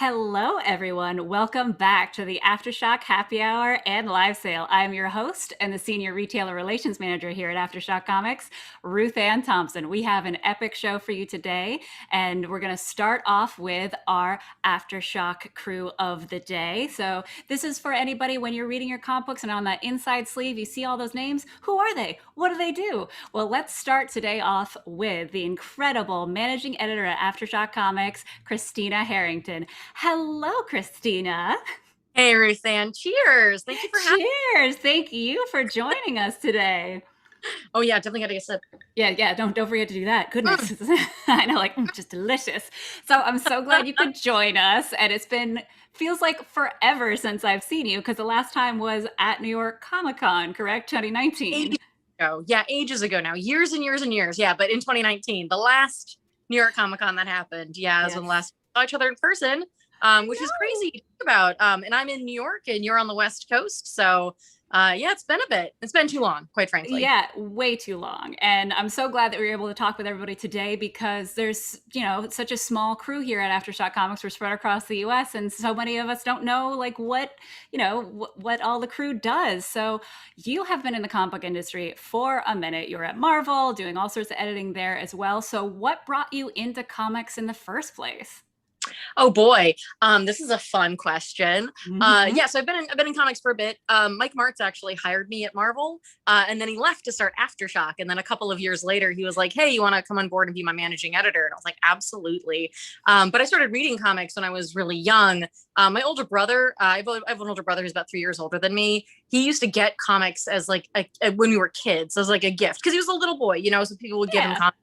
Hello, everyone. Welcome back to the Aftershock Happy Hour and Live Sale. I'm your host and the Senior Retailer Relations Manager here at AfterShock Comics, RuthAnn Thompson. We have an epic show for you today, and we're going to start off with our Aftershock Crew of the day. So this is for anybody when you're reading your comic books and on that inside sleeve, you see all those names. Who are they? What do they do? Well, let's start today off with the incredible managing editor at AfterShock Comics, Christina Harrington. Hello, Christina. Hey, RuthAnn. Cheers. Thank you for having me. Cheers. Thank you for joining us today. Oh, yeah, definitely got to get a sip. Yeah, don't forget to do that. Goodness. I know, just delicious. So I'm so glad you could join us. And feels like forever since I've seen you, because the last time was at New York Comic Con, correct? 2019. Ages ago. Yeah, ages ago now. Years and years and years. Yeah, but in 2019, the last New York Comic Con that happened. Yeah, is when last we saw each other in person, which is crazy to think about. And I'm in New York and you're on the West Coast. So yeah, it's been a bit. It's been too long, quite frankly. Yeah, way too long. And I'm so glad that we were able to talk with everybody today, because there's, such a small crew here at Aftershock Comics. We're spread across the US, and so many of us don't know what all the crew does. So you have been in the comic book industry for a minute. You're at Marvel doing all sorts of editing there as well. So what brought you into comics in the first place? Oh boy, this is a fun question. Mm-hmm. Yeah, so I've been in comics for a bit. Mike Martz actually hired me at Marvel, and then he left to start Aftershock. And then a couple of years later, he was like, "Hey, you want to come on board and be my managing editor?" And I was like, "Absolutely." But I started reading comics when I was really young. My older brother, I have an older brother who's about 3 years older than me. He used to get comics as like when we were kids, as like a gift, because he was a little boy, so people would give him comics.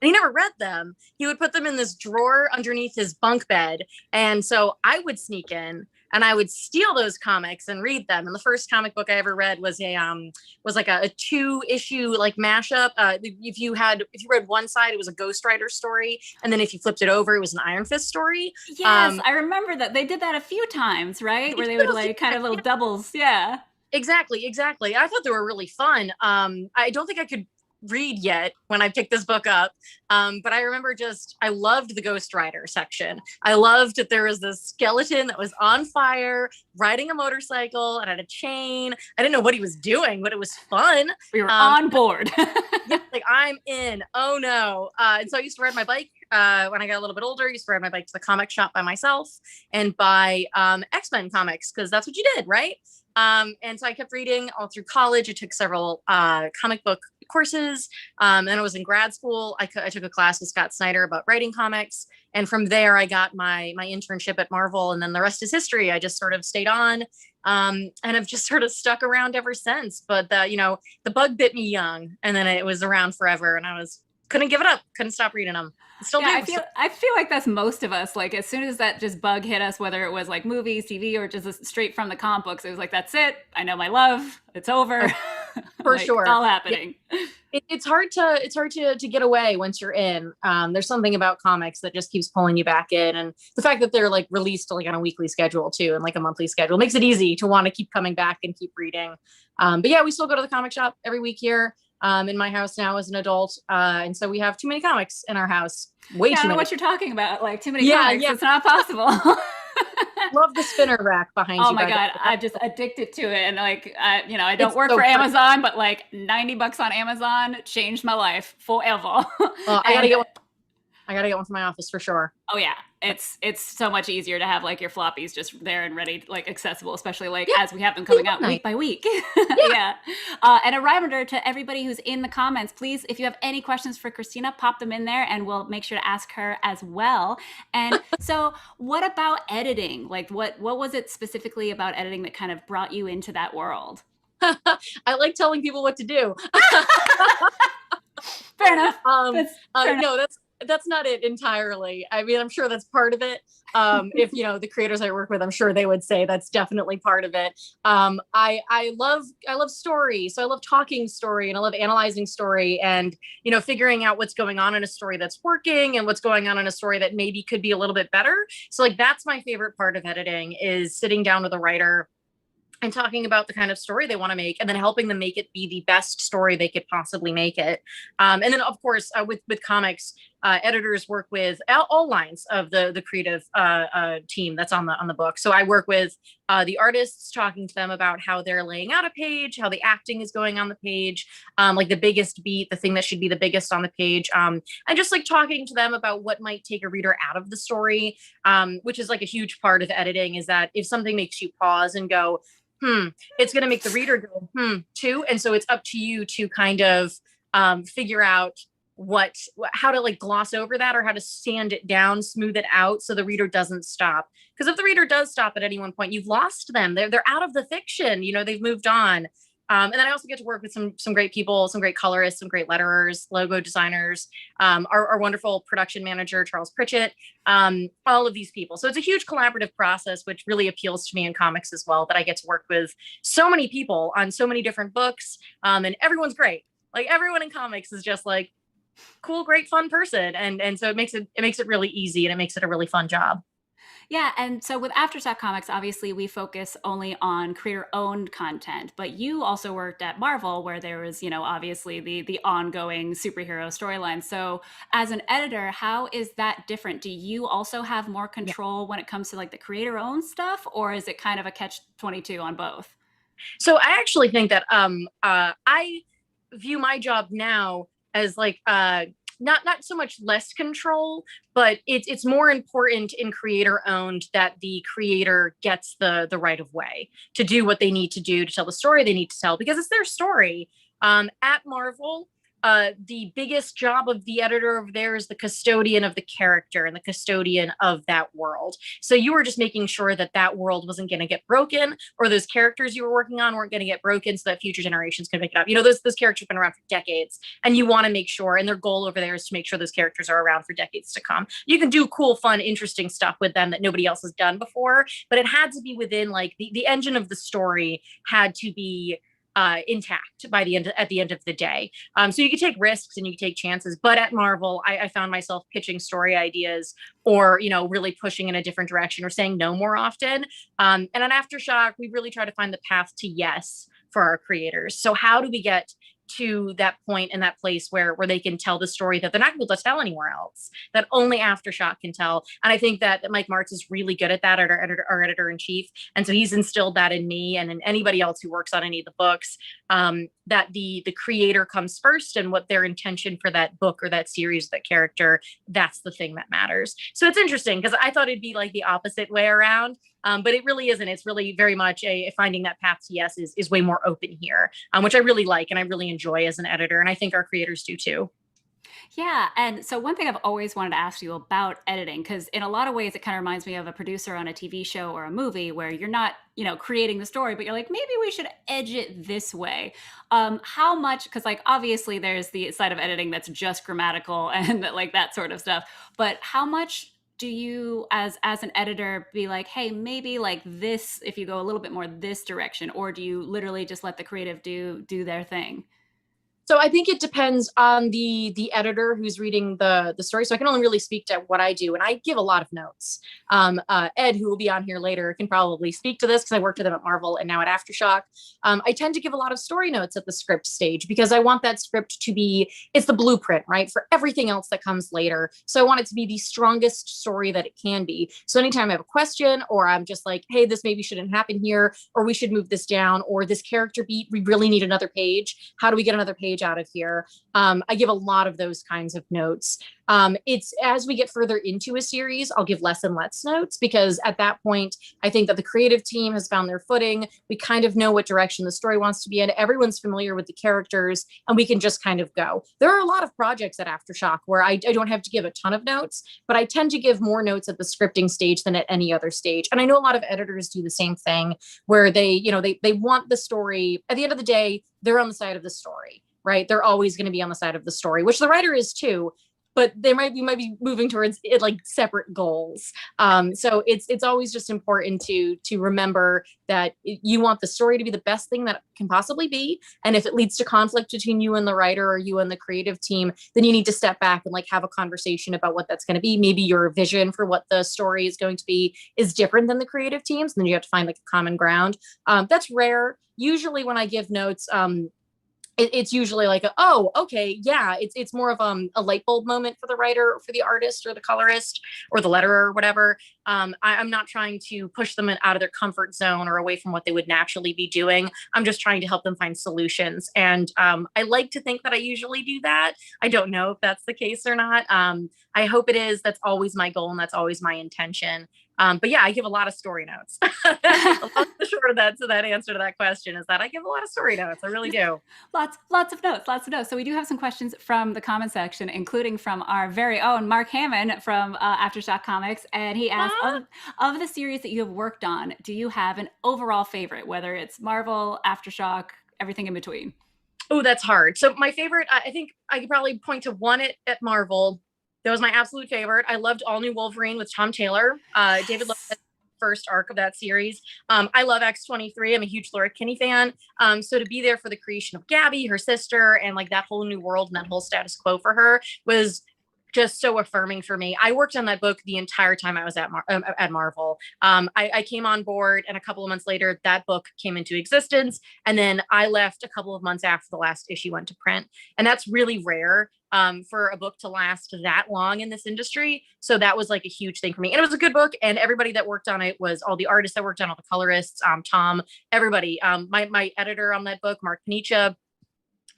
And he never read them. He would put them in this drawer underneath his bunk bed. And so I would sneak in and I would steal those comics and read them. And the first comic book I ever read was like a 2-issue like mashup. If you read one side, it was a Ghost Rider story. And then if you flipped it over, it was an Iron Fist story. Yes, I remember that. They did that a few times, right? Where they would like kind of little doubles. Yeah. Exactly. I thought they were really fun. I don't think I could read yet when I picked this book up. But I remember I loved the Ghost Rider section. I loved that there was this skeleton that was on fire, riding a motorcycle and had a chain. I didn't know what he was doing, but it was fun. We were on board. Yeah, like I'm in. Oh no. And so I used to ride my bike when I got a little bit older. I used to ride my bike to the comic shop by myself and buy X-Men comics, because that's what you did, right? And so I kept reading all through college. I took several comic book courses. Then I was in grad school. I took a class with Scott Snyder about writing comics. And from there, I got my internship at Marvel. And then the rest is history. I just sort of stayed on and I've just sort of stuck around ever since. But, the bug bit me young, and then it was around forever. And couldn't give it up. Couldn't stop reading them. Still do. I feel like that's most of us. Like, as soon as that just bug hit us, whether it was like movies, TV, or just straight from the comic books, it was like, that's it. I know my love. It's over. For sure. It's all happening. Yeah. It's hard to get away once you're in. There's something about comics that just keeps pulling you back in. And the fact that they're like released like on a weekly schedule too, and like a monthly schedule, makes it easy to want to keep coming back and keep reading. But yeah, we still go to the comic shop every week here. In my house now as an adult. And so we have too many comics in our house. Way too many. I don't know what you're talking about. Like, too many comics. Yeah. It's not possible. Love the spinner rack behind you. Oh my God. I'm just addicted to it. And like, I don't work for Amazon, but like $90 on Amazon changed my life forever. I gotta get one for my office for sure. Oh yeah. It's so much easier to have like your floppies just there and ready, like accessible, especially like as we have them coming out week by week. Yeah. And a reminder to everybody who's in the comments, please, if you have any questions for Christina, pop them in there and we'll make sure to ask her as well. And so what about editing? Like what was it specifically about editing that kind of brought you into that world? I like telling people what to do. Fair enough. No, that's not it entirely. I mean, I'm sure that's part of it. If the creators I work with, I'm sure they would say that's definitely part of it. I love story, so I love talking story, and I love analyzing story, and figuring out what's going on in a story that's working and what's going on in a story that maybe could be a little bit better. So like that's my favorite part of editing, is sitting down with a writer and talking about the kind of story they want to make, and then helping them make it be the best story they could possibly make it. And then, of course, with comics, editors work with all lines of the creative team that's on the book. So I work with the artists, talking to them about how they're laying out a page, how the acting is going on the page, like the biggest beat, the thing that should be the biggest on the page, and just like talking to them about what might take a reader out of the story, which is like a huge part of editing, is that if something makes you pause and go, it's going to make the reader go, too. And so it's up to you to kind of figure out how to like gloss over that, or how to sand it down, smooth it out, so the reader doesn't stop. Because if the reader does stop at any one point, you've lost them. They're out of the fiction. They've moved on. And then I also get to work with some great people, some great colorists, some great letterers, logo designers, our wonderful production manager, Charles Pritchett, all of these people. So it's a huge collaborative process, which really appeals to me in comics as well, that I get to work with so many people on so many different books, and everyone's great. Like, everyone in comics is just like cool, great, fun person. And so it makes it really easy, and it makes it a really fun job. Yeah, and so with AfterShock Comics, obviously we focus only on creator-owned content, but you also worked at Marvel, where there was, obviously the ongoing superhero storyline. So as an editor, how is that different? Do you also have more control when it comes to like the creator-owned stuff, or is it kind of a catch-22 on both? So I actually think that I view my job now as like not so much less control, but it's more important in creator owned that the creator gets the right of way to do what they need to do to tell the story they need to tell, because it's their story. At Marvel, the biggest job of the editor over there is the custodian of the character and the custodian of that world. So you were just making sure that that world wasn't going to get broken, or those characters you were working on weren't going to get broken, so that future generations can pick it up. Those characters have been around for decades, and you want to make sure, and their goal over there is to make sure those characters are around for decades to come. You can do cool, fun, interesting stuff with them that nobody else has done before, but it had to be within like the engine of the story had to be intact at the end of the day. So you could take risks and you could take chances. But at Marvel, I found myself pitching story ideas, or really pushing in a different direction, or saying no more often. And on Aftershock, we really try to find the path to yes for our creators. So how do we get to that point and that place where they can tell the story that they're not able to tell anywhere else, that only Aftershock can tell? And I think that Mike Martz is really good at that, our editor-in-chief. And so he's instilled that in me and in anybody else who works on any of the books, that the creator comes first, and what their intention for that book or that series, that character, that's the thing that matters. So it's interesting, because I thought it'd be like the opposite way around. But it really isn't. It's really very much finding that path to yes is way more open here, which I really like and I really enjoy as an editor. And I think our creators do too. Yeah. And so one thing I've always wanted to ask you about editing, because in a lot of ways it kind of reminds me of a producer on a TV show or a movie, where you're not, creating the story, but you're like, maybe we should edge it this way. How much, because like obviously there's the side of editing that's just grammatical and like that sort of stuff, but how much do you as an editor be like, hey, maybe like this, if you go a little bit more this direction, or do you literally just let the creative do their thing? So I think it depends on the editor who's reading the story. So I can only really speak to what I do, and I give a lot of notes. Ed, who will be on here later, can probably speak to this, because I worked with him at Marvel and now at Aftershock. I tend to give a lot of story notes at the script stage, because I want that script to be, it's the blueprint, right, for everything else that comes later. So I want it to be the strongest story that it can be. So anytime I have a question, or I'm just like, hey, this maybe shouldn't happen here, or we should move this down, or this character beat, we really need another page. How do we get another page out of here? I give a lot of those kinds of notes. It's as we get further into a series, I'll give less and less notes, because at that point, I think that the creative team has found their footing. We kind of know what direction the story wants to be in. Everyone's familiar with the characters, and we can just kind of go. There are a lot of projects at Aftershock where I don't have to give a ton of notes, but I tend to give more notes at the scripting stage than at any other stage. And I know a lot of editors do the same thing, where they want the story. At the end of the day, they're on the side of the story, right? They're always going to be on the side of the story, which the writer is too, but they might be moving towards it, like separate goals. So it's always just important to remember that you want the story to be the best thing that it can possibly be. And if it leads to conflict between you and the writer, or you and the creative team, then you need to step back and like have a conversation about what that's going to be. Maybe your vision for what the story is going to be is different than the creative team's, and then you have to find like a common ground. That's rare. Usually when I give notes, it's usually like, oh, okay, yeah, it's more of a light bulb moment for the writer or for the artist or the colorist or the letterer or whatever. I'm not trying to push them out of their comfort zone or away from what they would naturally be doing. I'm just trying to help them find solutions. And I like to think that I usually do that. I don't know if that's the case or not. I hope it is. That's always my goal and that's always my intention. But yeah, I give a lot of story notes. The short of that, so that answer to that question is that I give a lot of story notes. I really do. Lots of notes, lots of notes. So we do have some questions from the comment section, including from our very own Mark Hammond from Aftershock Comics. And he asked, of the series that you have worked on, do you have an overall favorite, whether it's Marvel, Aftershock, everything in between? Oh, that's hard. So my favorite, I think I could probably point to one at Marvel. That was my absolute favorite. I loved All New Wolverine with Tom Taylor. David Lopez, first arc of that series. I love X-23. I'm a huge Laura Kinney fan. So to be there for the creation of Gabby, her sister, and like that whole new world and that whole status quo for her was just so affirming for me. I worked on that book the entire time I was at Marvel. I came on board, and a couple of months later, that book came into existence. And then I left a couple of months after the last issue went to print. And that's really rare for a book to last that long in this industry. So that was like a huge thing for me. And it was a good book. And everybody that worked on it was all the artists that worked on, all the colorists, Tom, everybody. My editor on that book, Mark Panicia,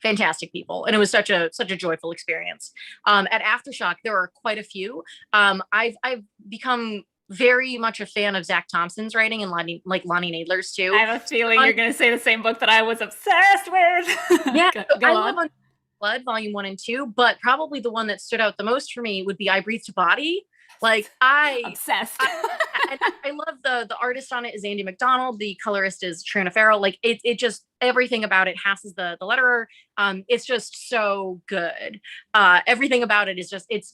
fantastic people, and it was such a joyful experience. At Aftershock, there are quite a few. I've become very much a fan of Zach Thompson's writing and Lonnie Nadler's too. I have a feeling you're going to say the same book that I was obsessed with. Yeah, I love Blood Volume 1 and 2, but probably the one that stood out the most for me would be I Breathed a Body. Like obsessed. I love the artist on it is Andy McDonald. The colorist is Trina Farrell. Like it just everything about it. Haas is the letterer. It's just so good. Everything about it is just it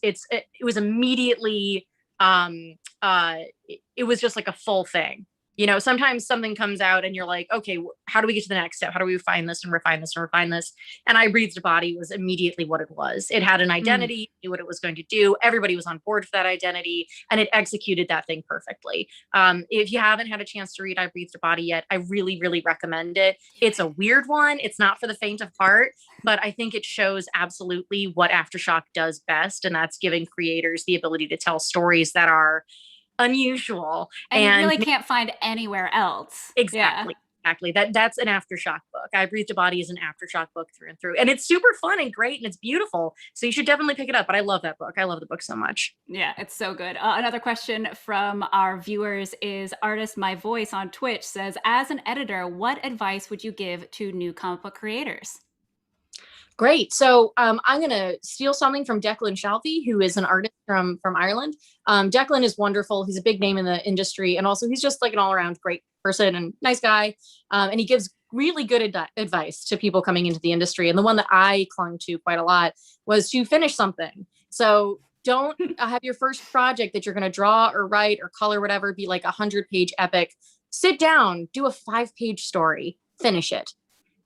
was immediately it was just like a full thing. You know, sometimes something comes out and you're like, okay, how do we get to the next step? How do we refine this and refine this and refine this? And I Breathed a Body was immediately what it was. It had an identity, knew what it was going to do. Everybody was on board for that identity, and it executed that thing perfectly. If you haven't had a chance to read I Breathed a Body yet, I really, really recommend it. It's a weird one. It's not for the faint of heart, but I think it shows absolutely what Aftershock does best, and that's giving creators the ability to tell stories that are unusual and you really can't find anywhere else. Exactly. Yeah. Exactly. That's an Aftershock book. I Breathed a Body is an Aftershock book through and through. And it's super fun and great and it's beautiful. So you should definitely pick it up. But I love that book. I love the book so much. Yeah, it's so good. Another question from our viewers is Artist My Voice on Twitch says, as an editor, what advice would you give to new comic book creators? Great. So I'm going to steal something from Declan Shalvey, who is an artist from Ireland. Declan is wonderful. He's a big name in the industry. And also he's just like an all around great person and nice guy. And he gives really good advice to people coming into the industry. And the one that I clung to quite a lot was to finish something. So don't have your first project that you're going to draw or write or color, whatever, be like 100-page epic. Sit down, do a 5-page story, finish it.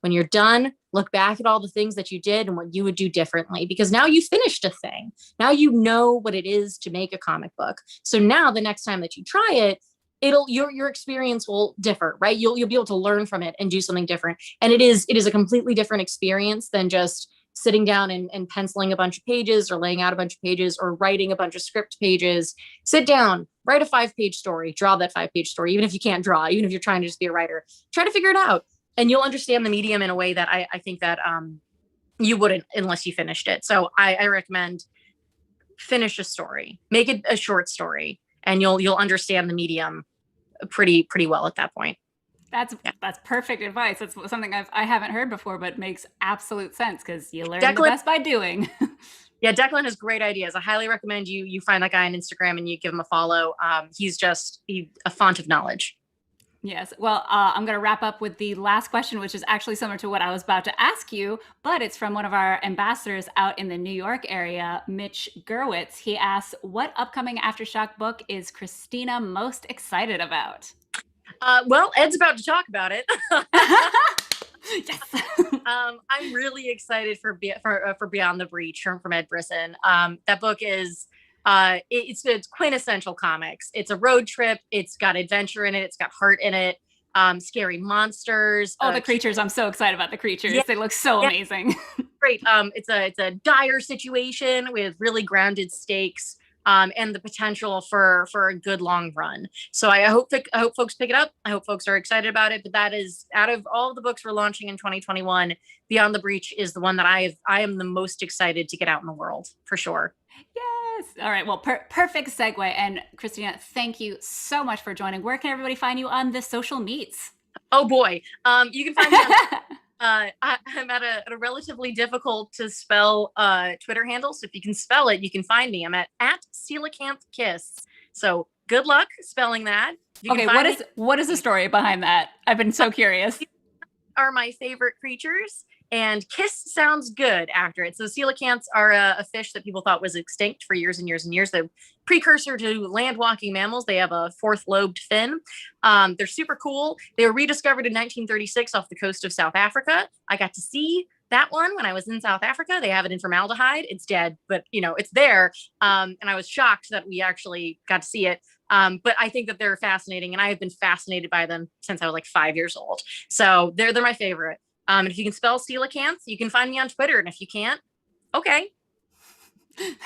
When you're done, look back at all the things that you did and what you would do differently, because now you finished a thing. Now you know what it is to make a comic book. So now the next time that you try it, your experience will differ, right? You'll be able to learn from it and do something different. And it is a completely different experience than just sitting down and penciling a bunch of pages or laying out a bunch of pages or writing a bunch of script pages. Sit down, write a 5-page story, draw that 5-page story, even if you can't draw, even if you're trying to just be a writer, try to figure it out. And you'll understand the medium in a way that I think that you wouldn't unless you finished it. So I recommend finish a story, make it a short story, and you'll understand the medium pretty well at that point. That's perfect advice. That's something I haven't heard before, but makes absolute sense because you learn the best by doing. Yeah, Declan has great ideas. I highly recommend you find that guy on Instagram and you give him a follow. He's a font of knowledge. Yes. Well, I'm going to wrap up with the last question, which is actually similar to what I was about to ask you, but it's from one of our ambassadors out in the New York area, Mitch Gerwitz. He asks, what upcoming Aftershock book is Christina most excited about? Well, Ed's about to talk about it. Yes. I'm really excited for Beyond the Breach from Ed Brisson. That book is it's quintessential comics. It's a road trip. It's got adventure in it. It's got heart in it. scary monsters. Oh, the creatures. I'm so excited about the creatures. Yeah, They look so yeah, amazing. great. It's a dire situation with really grounded stakes. And the potential for a good long run. So I hope folks pick it up. I hope folks are excited about it. But that is, out of all the books we're launching in 2021, Beyond the Breach is the one that I am the most excited to get out in the world, for sure. Yes. All right. Well, perfect segue. And Christina, thank you so much for joining. Where can everybody find you on the social meets? Oh boy, you can find me on I'm at a relatively difficult to spell Twitter handle. So if you can spell it, you can find me. I'm at Coelacanth Kiss. So good luck spelling that. Okay, what is the story behind that? I've been so curious. Are my favorite creatures, and kiss sounds good after it. So coelacanths are a fish that people thought was extinct for years and years and years. The precursor to land-walking mammals. They have a fourth-lobed fin. They're super cool. They were rediscovered in 1936 off the coast of South Africa. I got to see that one when I was in South Africa. They have it in formaldehyde. It's dead, but it's there. And I was shocked that we actually got to see it. But I think that they're fascinating, and I have been fascinated by them since I was like 5 years old. So they're my favorite. And if you can spell coelacanth, you can find me on Twitter. And if you can't, okay.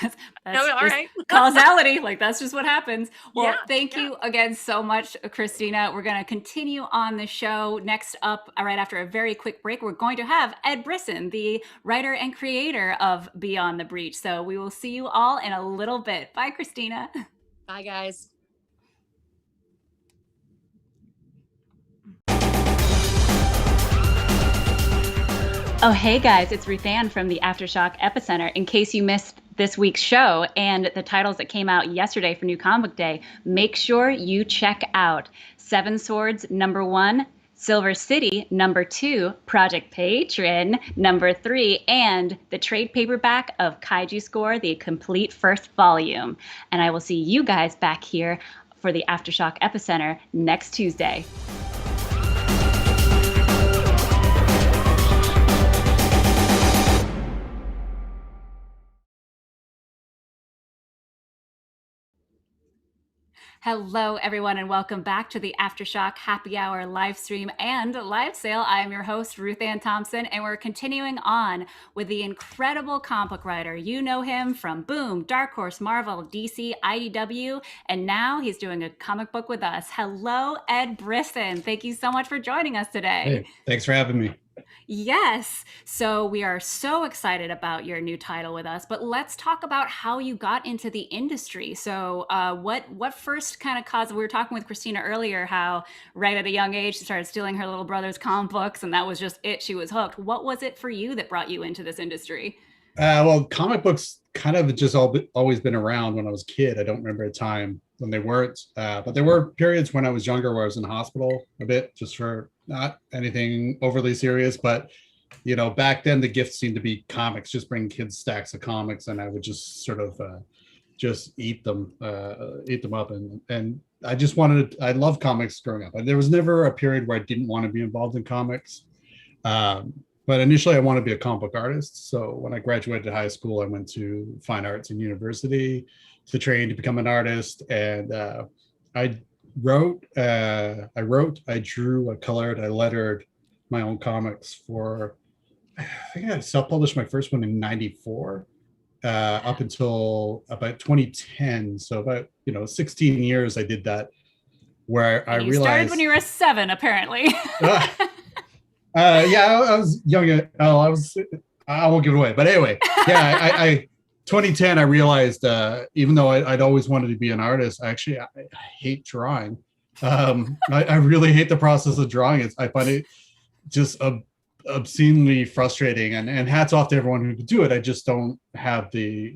That's no, all right. Causality, like that's just what happens. Well, yeah, thank you again so much, Christina. We're going to continue on the show. Next up, right after a very quick break, we're going to have Ed Brisson, the writer and creator of Beyond the Breach. So we will see you all in a little bit. Bye, Christina. Bye, guys. Oh, hey guys, it's RuthAnn from the Aftershock Epicenter. In case you missed this week's show and the titles that came out yesterday for New Comic Book Day, make sure you check out Seven Swords #1, Silver City #2, Project Patron #3, and the trade paperback of Kaiju Score, the complete first volume. And I will see you guys back here for the Aftershock Epicenter next Tuesday. Hello, everyone, and welcome back to the Aftershock Happy Hour live stream and live sale. I am your host, RuthAnn Thompson, and we're continuing on with the incredible comic book writer. You know him from Boom, Dark Horse, Marvel, DC, IDW, and now he's doing a comic book with us. Hello, Ed Brisson. Thank you so much for joining us today. Hey, thanks for having me. Yes. So we are so excited about your new title with us, but let's talk about how you got into the industry. So what first kind of caused, we were talking with Christina earlier, how right at a young age, she started stealing her little brother's comic books, and that was just it. She was hooked. What was it for you that brought you into this industry? Well, comic books kind of just always been around when I was a kid. I don't remember a time when they weren't, but there were periods when I was younger where I was in the hospital a bit, just for not anything overly serious. But, back then the gift seemed to be comics, just bring kids stacks of comics, and I would just sort of just eat them up. And I loved comics growing up. There was never a period where I didn't want to be involved in comics. But initially, I wanted to be a comic book artist. So when I graduated high school, I went to fine arts and university to train to become an artist. And I wrote, I drew, I colored, I lettered my own comics for, I think I self-published my first one in '94 up until about 2010. So about, 16 years I did that, where I realized— You started when you were 7, apparently. Yeah, I was young. I won't give it away. But anyway, yeah, 2010, I realized, even though I'd always wanted to be an artist, I hate drawing. I really hate the process of drawing. I find it just obscenely frustrating, and hats off to everyone who could do it. I just don't have the,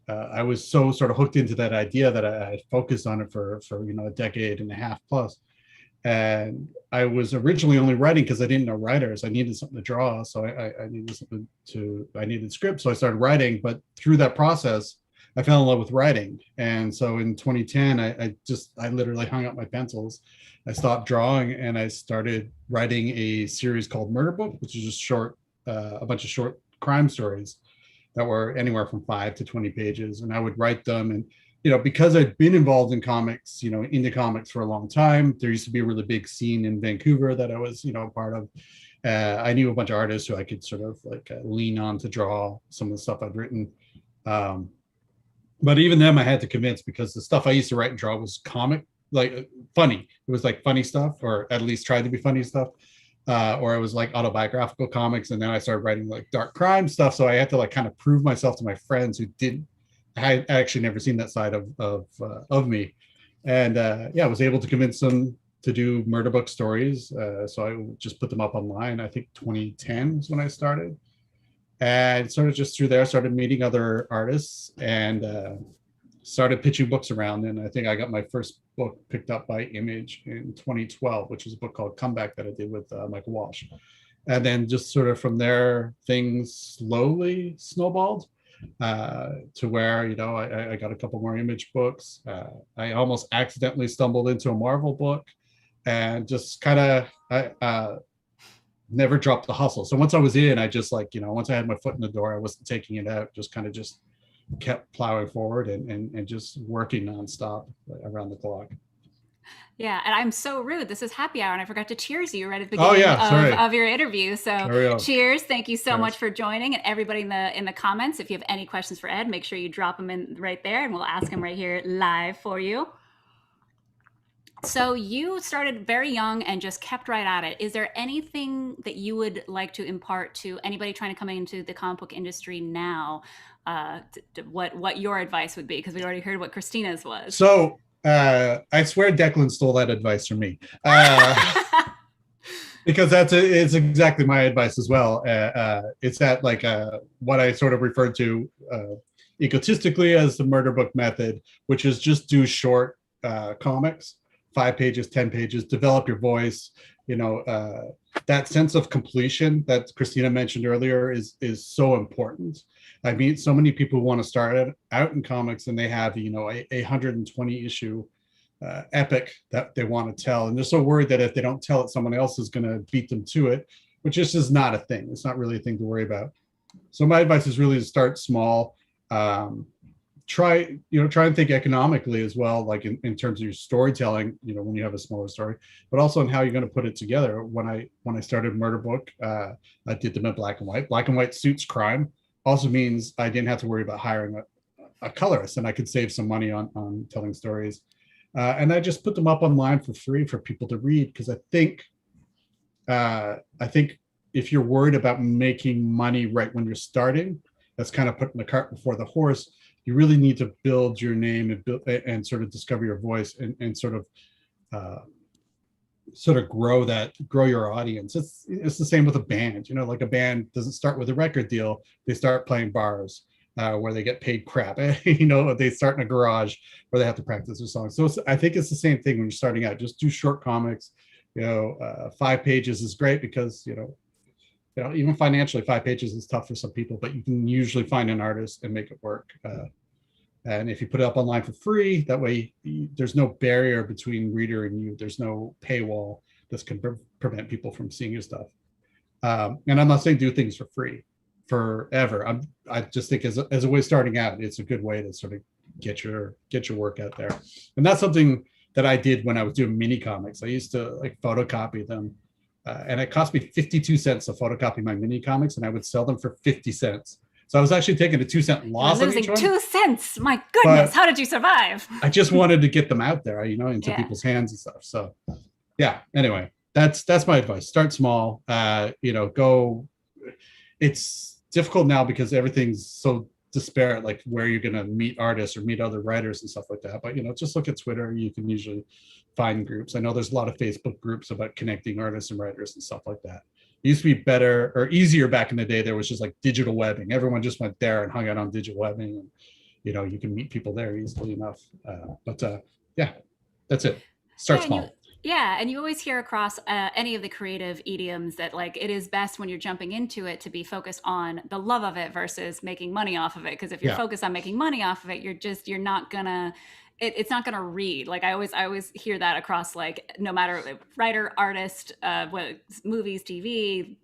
I was so sort of hooked into that idea that I focused on it for a decade and a half plus. And I was originally only writing because I didn't know writers. I needed something to draw, so I needed scripts. So I started writing, but through that process, I fell in love with writing. And so in 2010, I literally hung up my pencils. I stopped drawing and I started writing a series called Murder Book, which is just a bunch of short crime stories that were anywhere from 5 to 20 pages. And I would write them, and because I'd been involved in comics, indie comics for a long time, there used to be a really big scene in Vancouver that I was, part of. I knew a bunch of artists who I could sort of like lean on to draw some of the stuff I'd written. But even them, I had to convince, because the stuff I used to write and draw was comic, like funny. It was like funny stuff, or at least tried to be funny stuff. Or it was like autobiographical comics. And then I started writing like dark crime stuff. So I had to like kind of prove myself to my friends who I had actually never seen that side of me. And I was able to convince them to do murder book stories. So I just put them up online. I think 2010 is when I started. And sort of just through there, started meeting other artists and started pitching books around. And I think I got my first book picked up by Image in 2012, which is a book called Comeback that I did with Michael Walsh. And then just sort of from there, things slowly snowballed to where, I got a couple more Image books. I almost accidentally stumbled into a Marvel book, and just kind of never dropped the hustle. So once I was in, I just once I had my foot in the door, I wasn't taking it out, just kept plowing forward and just working nonstop around the clock. Yeah, and I'm so rude. This is happy hour, and I forgot to cheers you right at the beginning of your interview. So cheers. Thank you so much for joining. And everybody in the comments, if you have any questions for Ed, make sure you drop them in right there, and we'll ask him right here live for you. So you started very young and just kept right at it. Is there anything that you would like to impart to anybody trying to come into the comic book industry now? What your advice would be? Because we already heard what Christina's was. So I swear Declan stole that advice from me. Because it's exactly my advice as well. It's that like what I sort of referred to egotistically as the murder book method, which is just do short comics. 5 pages, 10 pages, develop your voice. That sense of completion that Christina mentioned earlier is so important. I meet so many people who want to start out in comics, and they have, a 120 issue epic that they want to tell. And they're so worried that if they don't tell it, someone else is going to beat them to it, which just is not a thing. It's not really a thing to worry about. So my advice is really to start small. Try and think economically as well, like in terms of your storytelling, when you have a smaller story, but also in how you're going to put it together. When I started Murder Book, I did them in black and white. Black and white suits crime. Also means I didn't have to worry about hiring a colorist, and I could save some money on telling stories. And I just put them up online for free for people to read, because I think if you're worried about making money right when you're starting, that's kind of putting the cart before the horse. You really need to build your name and sort of discover your voice and sort of grow your audience. It's the same with a band. Like a band doesn't start with a record deal. They start playing bars where they get paid crap. They start in a garage where they have to practice their songs. So I think it's the same thing when you're starting out. Just do short comics. 5 pages is great because even financially, 5 pages is tough for some people, but you can usually find an artist and make it work. And if you put it up online for free, that way there's no barrier between reader and you. There's no paywall that can prevent people from seeing your stuff. And I'm not saying do things for free forever. I just think as a way of starting out, it's a good way to sort of get your work out there. And that's something that I did when I was doing mini comics. I used to like photocopy them. And it cost me 52 cents to photocopy my mini comics, and I would sell them for 50 cents. So I was actually taking a 2-cent loss. You're losing 2 cents. My goodness, how did you survive? I just wanted to get them out there, into people's hands and stuff. So yeah, anyway, that's my advice. Start small. Go. It's difficult now because everything's so disparate, like where you're going to meet artists or meet other writers and stuff like that. But, just look at Twitter. You can usually find groups. I know there's a lot of Facebook groups about connecting artists and writers and stuff like that. It used to be better or easier back in the day. There was just like digital webbing. Everyone just went there and hung out on digital webbing, and you can meet people there easily enough. But that's it. Start small. And you always hear across any of the creative idioms that like it is best when you're jumping into it to be focused on the love of it versus making money off of it. Because if you're focused on making money off of it, you're not gonna. It's not going to read. Like I always hear that across, like, no matter writer, artist, movies, TV,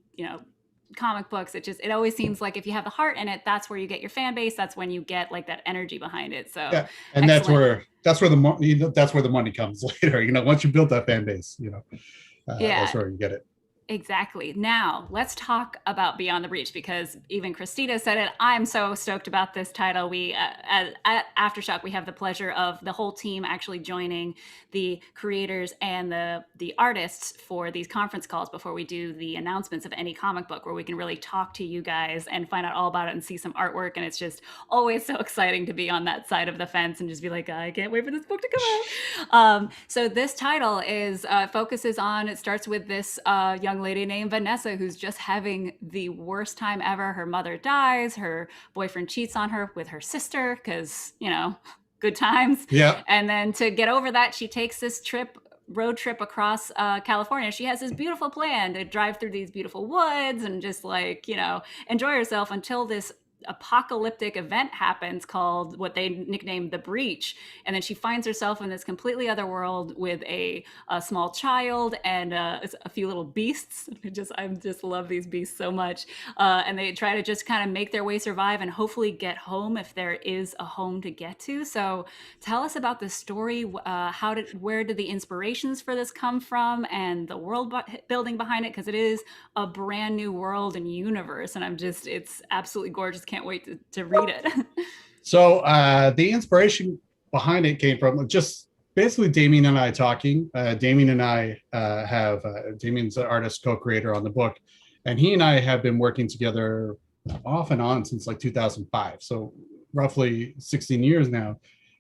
comic books, it always seems like if you have the heart in it, that's where you get your fan base. That's when you get like that energy behind it. So yeah, and excellent. that's where the money comes later. Once you build that fan base, Yeah. that's where you get it. Exactly. Now, let's talk about Beyond the Breach, because even Christina said it. I'm so stoked about this title. We, at Aftershock, we have the pleasure of the whole team actually joining the creators and the artists for these conference calls before we do the announcements of any comic book, where we can really talk to you guys and find out all about it and see some artwork. And it's just always so exciting to be on that side of the fence and just be like, I can't wait for this book to come out. So this title is focuses on, it starts with this young lady named Vanessa, who's just having the worst time ever. Her mother dies, her boyfriend cheats on her with her sister, because, good times. Yeah. And then to get over that, she takes this road trip across California. She has this beautiful plan to drive through these beautiful woods and just enjoy herself until this apocalyptic event happens called what they nicknamed the Breach. And then she finds herself in this completely other world with a small child and a few little beasts. I just love these beasts so much. And they try to just kind of make their way, survive, and hopefully get home if there is a home to get to. So tell us about the story. Where did the inspirations for this come from, and the world building behind it? Because it is a brand new world and universe, and it's absolutely gorgeous. Can't wait to read it. So the inspiration behind it came from just basically Damien and I talking. Damien and I Damien's the artist co-creator on the book, and he and I have been working together off and on since like 2005. So roughly 16 years now.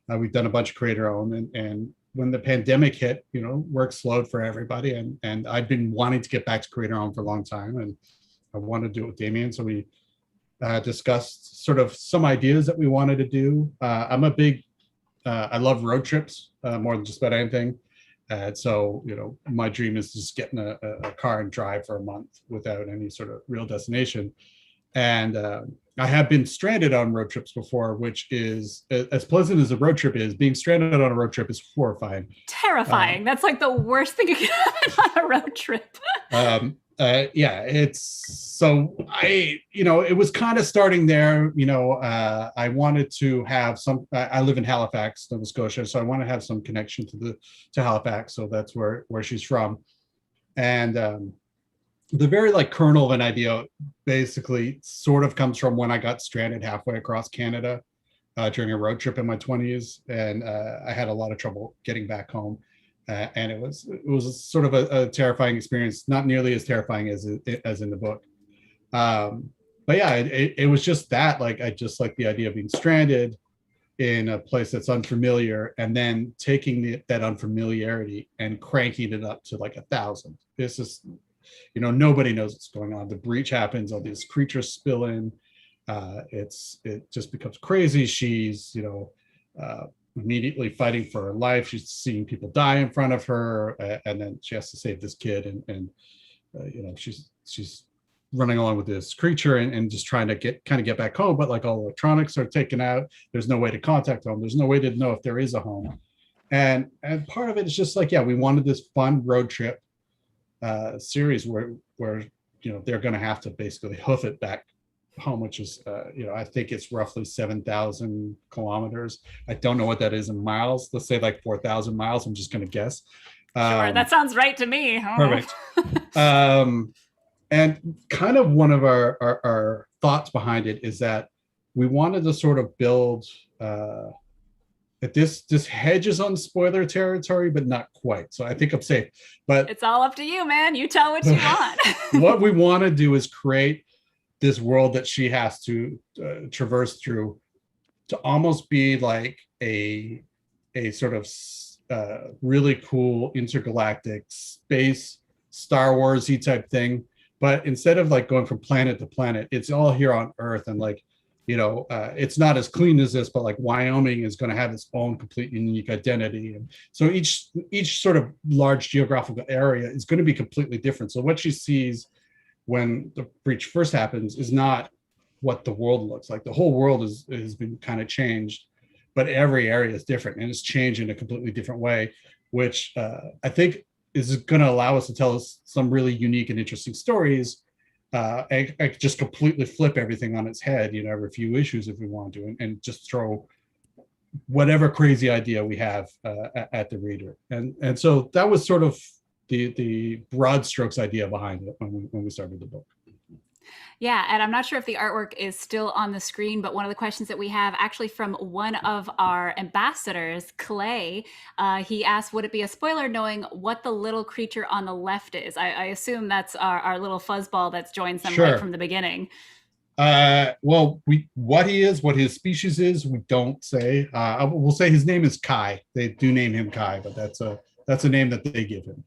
We've done a bunch of creator owned, and when the pandemic hit, work slowed for everybody, and I've been wanting to get back to creator owned for a long time, and I wanted to do it with Damien. So we discussed sort of some ideas that we wanted to do. I'm a big, I love road trips more than just about anything. So, my dream is just getting a car and drive for a month without any sort of real destination. And I have been stranded on road trips before, which is, as pleasant as a road trip is, being stranded on a road trip is horrifying. Terrifying. That's like the worst thing you can happen on a road trip. It's so it was kind of starting there. I wanted to have I live in Halifax, Nova Scotia, so I want to have some connection to Halifax. So that's where she's from. And the very kernel of an idea basically sort of comes from when I got stranded halfway across Canada during a road trip in my 20s, and I had a lot of trouble getting back home. And it was sort of a terrifying experience, not nearly as terrifying as in the book. But yeah, it was just that, I just like the idea of being stranded in a place that's unfamiliar, and then taking that unfamiliarity and cranking it up to 1,000. This is, nobody knows what's going on. The breach happens, all these creatures spill in. It just becomes crazy. She's, immediately fighting for her life. She's seeing people die in front of her, and then she has to save this kid, and she's running along with this creature and just trying to get back home, but all electronics are taken out. There's no way to contact home. There's no way to know if there is a home. And part of it is just we wanted this fun road trip series where they're going to have to basically hoof it back home, which is I think it's roughly 7,000 kilometers. I don't know what that is in miles. Let's say 4,000 miles. I'm just going to guess. Sure, that sounds right to me. Perfect. And kind of one of our thoughts behind it is that we wanted to sort of build that this hedges on spoiler territory, but not quite. So I think I'm safe. But it's all up to you, man. You tell what you want. What we want to do is create this world that she has to traverse through to almost be like a sort of really cool intergalactic space Star Wars-y type thing. But instead of going from planet to planet, it's all here on Earth. And it's not as clean as this, but Wyoming is going to have its own complete unique identity. And so each sort of large geographical area is going to be completely different. So what she sees when the breach first happens is not what the world looks like. The whole world has been kind of changed, but every area is different, and it's changed in a completely different way, which I think is going to allow us to tell us some really unique and interesting stories I could just completely flip everything on its head, every few issues if we want to, and just throw whatever crazy idea we have at the reader. And so that was sort of the broad strokes idea behind it when we started the book. Yeah, and I'm not sure if the artwork is still on the screen, but one of the questions that we have actually from one of our ambassadors, Clay, he asked, would it be a spoiler knowing what the little creature on the left is? I assume that's our little fuzzball that's joined them right from the beginning. Well, what he is, what his species is, we don't say. We'll say his name is Kai. They do name him Kai, but that's a name that they give him.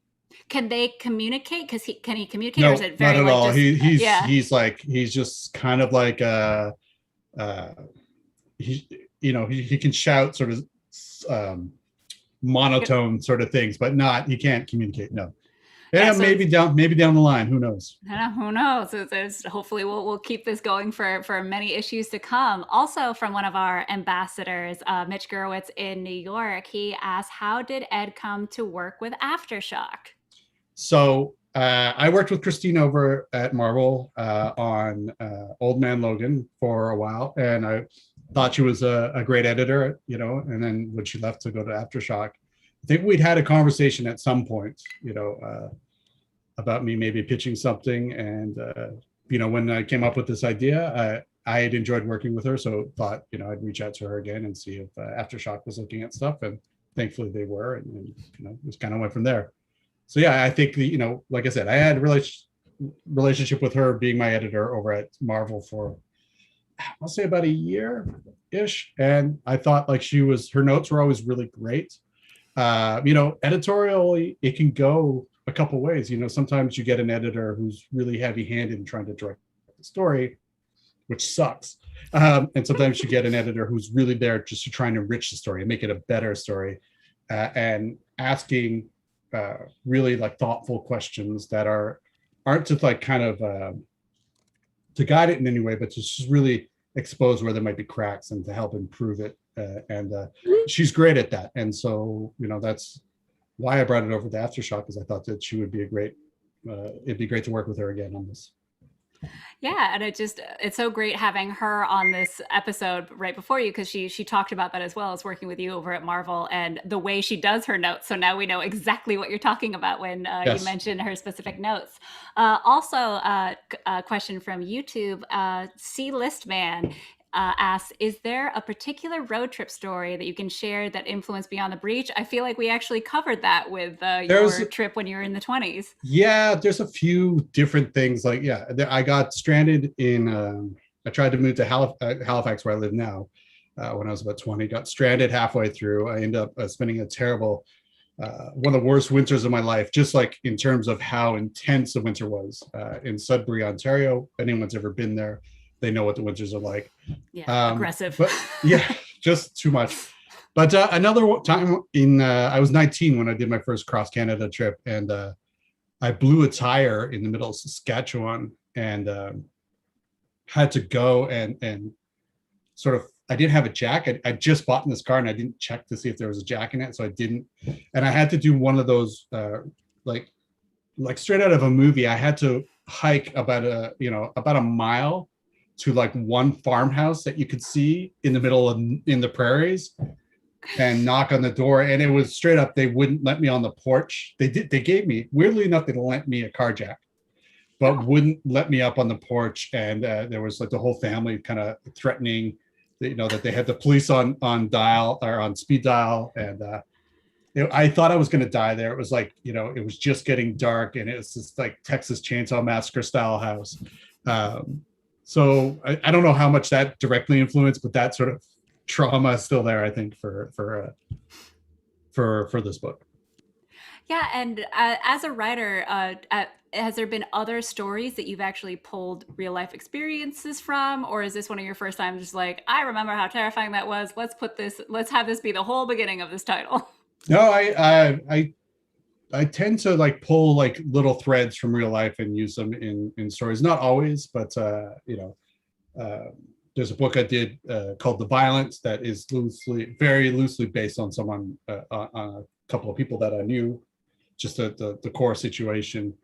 Can they communicate? Because can he communicate? No, or is it very not at all. Just, He's just kind of like he can shout sort of monotone sort of things, but he can't communicate. No. Yeah, so maybe down the line. Who knows? Who knows? Hopefully, we'll keep this going for many issues to come. Also, from one of our ambassadors, Mitch Gurwitz in New York, he asked, "How did Ed come to work with AfterShock?" So I worked with Christina over at Marvel on Old Man Logan for a while, and I thought she was a great editor, And then when she left to go to AfterShock, I think we'd had a conversation at some point, about me maybe pitching something. And, when I came up with this idea, I had enjoyed working with her. So thought, I'd reach out to her again and see if AfterShock was looking at stuff. And thankfully they were. And just kind of went from there. So, yeah, I think, like I said, I had a relationship with her being my editor over at Marvel for, I'll say about a year-ish. And I thought her notes were always really great. Editorially, it can go a couple ways. Sometimes you get an editor who's really heavy-handed in trying to direct the story, which sucks. And sometimes you get an editor who's really there just to try and enrich the story and make it a better story, and asking really thoughtful questions that aren't just kind of to guide it in any way, but to just really expose where there might be cracks and to help improve it. And she's great at that. And so, that's why I brought it over to AfterShock, because I thought that she would be it'd be great to work with her again on this. Yeah, and it's so great having her on this episode right before you, because she talked about that as well as working with you over at Marvel and the way she does her notes. So now we know exactly what you're talking about when Yes. you mentioned her specific notes. Also, a question from YouTube, C-List Man asks, is there a particular road trip story that you can share that influenced Beyond the Breach? I feel like we actually covered that with your trip when you were in the 20s. Yeah, there's a few different things. I got stranded in, I tried to move to Halifax, where I live now, when I was about 20, got stranded halfway through. I ended up spending a terrible, one of the worst winters of my life, just in terms of how intense the winter was in Sudbury, Ontario. If anyone's ever been there, they know what the winters are like. Yeah, aggressive. But yeah, just too much. But another time I was 19 when I did my first cross Canada trip, and I blew a tire in the middle of Saskatchewan, and had to go and sort of, I didn't have a jack. I just bought in this car and I didn't check to see if there was a jack in it. So I didn't. And I had to do one of those, like straight out of a movie. I had to hike about a mile to one farmhouse that you could see in the middle in the prairies, and knock on the door. And it was straight up, they wouldn't let me on the porch. They gave me, weirdly enough, they lent me a car jack, but wouldn't let me up on the porch. And there was the whole family kind of threatening, that they had the police on dial or on speed dial. And I thought I was going to die there. It was it was just getting dark, and it was this Texas Chainsaw Massacre style house. So I don't know how much that directly influenced, but that sort of trauma is still there, I think, for this book. Yeah, and as a writer, has there been other stories that you've actually pulled real life experiences from, or is this one of your first times just I remember how terrifying that was. Let's have this be the whole beginning of this title. No, I tend to pull little threads from real life and use them in stories. Not always, but there's a book I did called The Violence that is very loosely based on someone, on a couple of people that I knew, just the core situation.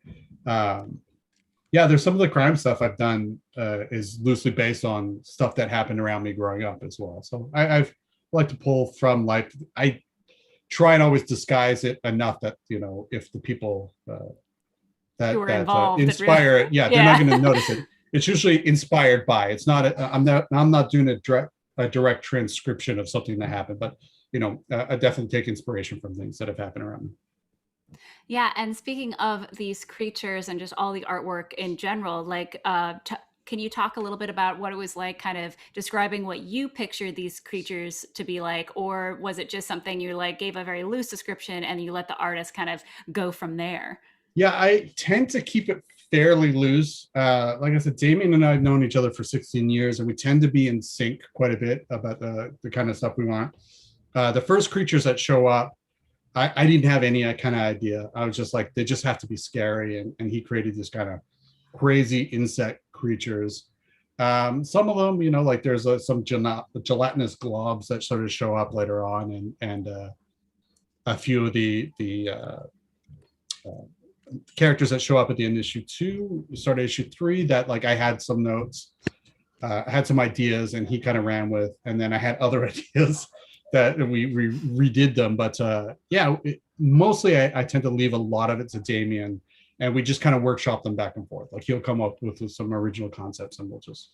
Yeah, there's some of the crime stuff I've done is loosely based on stuff that happened around me growing up as well. So I've like to pull from life. I try and always disguise it enough that, you know, if the people Who were that involved, inspire it, yeah, they're not going to notice it. It's usually inspired by. It's not. I'm not doing a direct transcription of something that happened, but you know, I definitely take inspiration from things that have happened around me. Yeah, and speaking of these creatures and just all the artwork in general, like, can you talk a little bit about what it was like, kind of describing what you pictured these creatures to be like, or was it just something you like gave a very loose description and you let the artist kind of go from there? Yeah, I tend to keep it fairly loose. Like I said, Damien and I have known each other for 16 years, and we tend to be in sync quite a bit about the kind of stuff we want. The first creatures that show up, I didn't have any kind of idea. I was just like, they just have to be scary. And he created this kind of crazy insect creatures. Some of them, you know, like there's some gelatinous globs that sort of show up later on, and a few of the characters that show up at the end of issue 2, start of issue 3, that like I had some notes, I had some ideas, and he kind of ran with, and then I had other ideas that we redid them. But yeah, mostly I tend to leave a lot of it to Damien, and we just kind of workshop them back and forth. Like he'll come up with some original concepts, and we'll just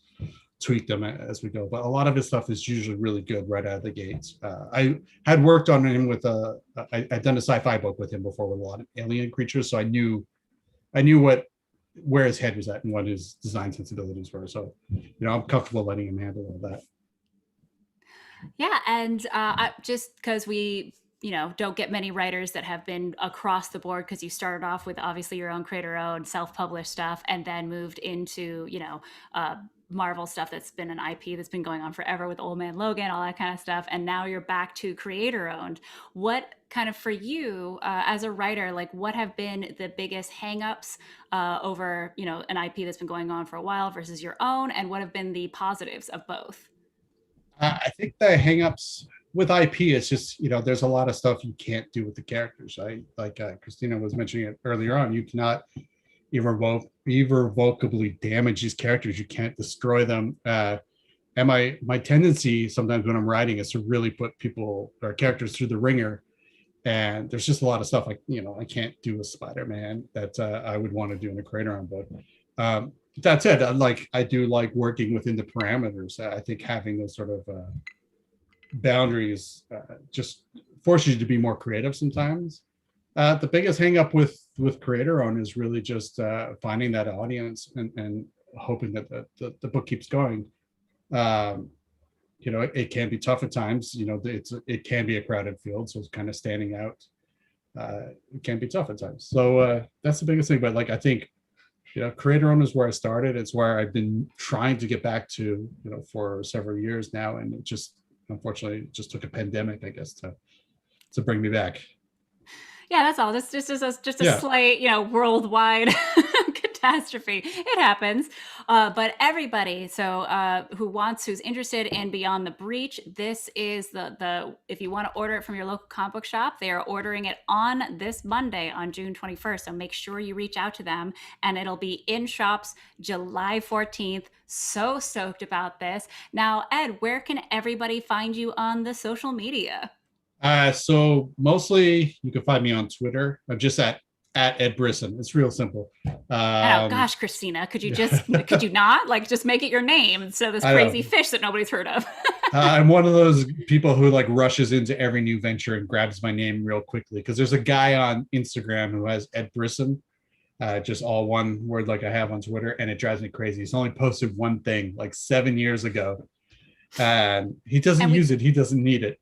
tweak them as we go. But a lot of his stuff is usually really good right out of the gates. I had worked on him with I'd done a sci-fi book with him before with a lot of alien creatures, so I knew where his head was at and what his design sensibilities were. So, you know, I'm comfortable letting him handle all that. Yeah, and just because we, you know, don't get many writers that have been across the board, because you started off with obviously your own creator-owned, self-published stuff, and then moved into, you know, Marvel stuff that's been an IP that's been going on forever with Old Man Logan, all that kind of stuff, and now you're back to creator-owned. What kind of, for you as a writer, like what have been the biggest hangups over, you know, an IP that's been going on for a while versus your own, and what have been the positives of both? I think the hangups with IP is just, you know, there's a lot of stuff you can't do with the characters. Like Christina was mentioning it earlier on, you cannot irrevocably damage these characters. You can't destroy them. And my tendency sometimes when I'm writing is to really put people or characters through the ringer. And there's just a lot of stuff like, you know, I can't do a Spider-Man that I would want to do in a creator-owned book. That said, I do like working within the parameters. I think having those sort of boundaries just forces you to be more creative sometimes. The biggest hang up with creator own is really just finding that audience and hoping that the book keeps going. You know, it can be tough at times. You know, it can be a crowded field, so it's kind of standing out. It can be tough at times. So that's the biggest thing. But like, I think, you know, creator own is where I started. It's where I've been trying to get back to, you know, for several years now, and it just unfortunately just took a pandemic, I guess, to bring me back. Yeah, that's all. Just a slight, you know, worldwide catastrophe. It happens. But everybody, so who's interested in Beyond the Breach, this is the if you want to order it from your local comic book shop, they are ordering it on this Monday, on June 21st. So make sure you reach out to them, and it'll be in shops July 14th. So stoked about this. Now, Ed, where can everybody find you on the social media? So mostly you can find me on Twitter. I'm just at Ed Brisson. It's real simple. Oh gosh, Christina, could you not like just make it your name instead of this crazy fish that nobody's heard of? I'm one of those people who like rushes into every new venture and grabs my name real quickly, because there's a guy on Instagram who has Ed Brisson, just all one word like I have on Twitter, and it drives me crazy. He's only posted one thing like 7 years ago, and he doesn't use it. He doesn't need it.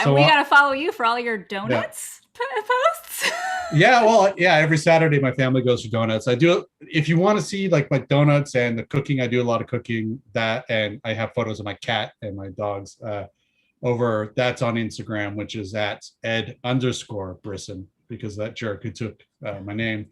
So we got to follow you for all your donuts posts. Every Saturday my family goes for donuts. I do, if you want to see like my donuts and the cooking, I do a lot of cooking, that, and I have photos of my cat and my dogs that's on Instagram, which is at Ed_Brisson, because that jerk who took my name.